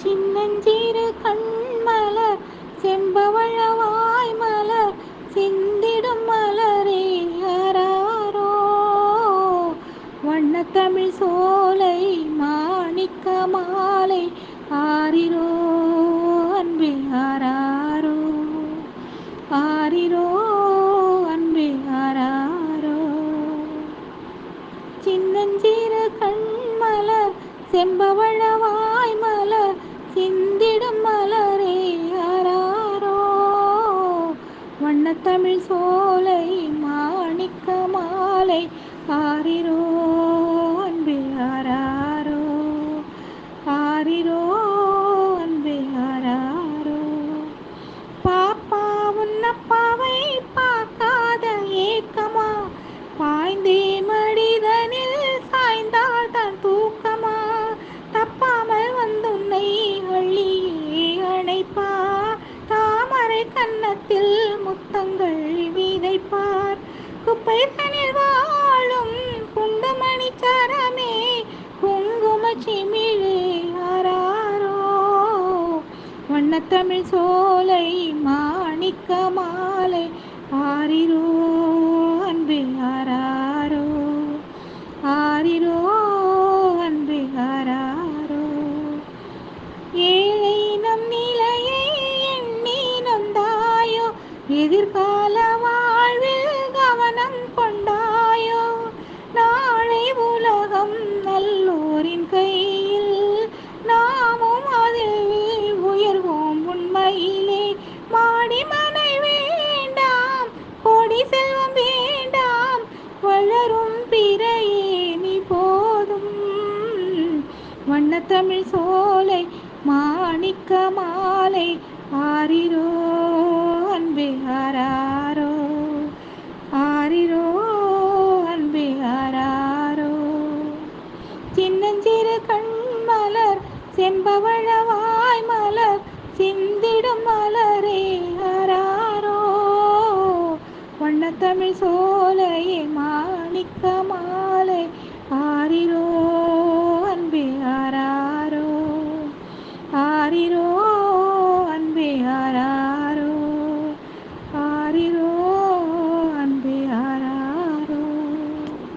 சின்னஞ்சிறு கண்மலர் செம்பவழ வாய்மலர் சிந்திடும் மலரே ஆராரோ. வண்ணத்தமிழ் சோலை மாணிக்க மாலை ஆரிரோ அன்பே ஆராரோ. ஆரிரோ அன்பே ஆராரோ. சின்னஞ்சிறு கண்மலர் செம்பவழ வாய்மலர் சிந்திடும் மலரே ஆராரோ. வண்ணத்தமிழ் சோலை மாணிக்க மாலை ஆரிரோ அன்பே ஆராரோ. ஆரிரோ அன்பே ஆராரோ. பாப்பா உன்னப்பாவை பார்க்காத ஏக்கமா, பாய்ந்தே மடிதனில் சாய்ந்தால் தான் தூக்கமா, தப்பாமல் வந்துன்னை அள்ளியே அணைப்பார், தாமரை கன்னத்தில் முத்தங்கள் விதைப்பார், குப்பை தனில் வாழும் குண்டுமணி சரமே குங்கும சிமிழே ஆராரோ. வண்ணத்தமிழ் சோலை மாணிக்க மாலை ஆரிரோ அன்பே ஆராரோ. ஆரிரோ அன்பே ஆராரோ. ஏழை நம் நிலையை எண்ணி நொந்தாயோ, எதிர்கால வாழ்வில் கவனம் கொண்டாயோ, நாளை உலகம் நல்லோரின் கையில், நாமும் அதில் உயர்வோம் உண்மையிலே. மாடி மனை வேண்டாம், கோடி செல்வம் வேண்டாம், வளரும் பிறையே நீ போதும். வண்ணத்தமிழ் சோலை மாணிக்க மாலை ஆரிரோ அன்பே ஆராரோ. ஆரிரோ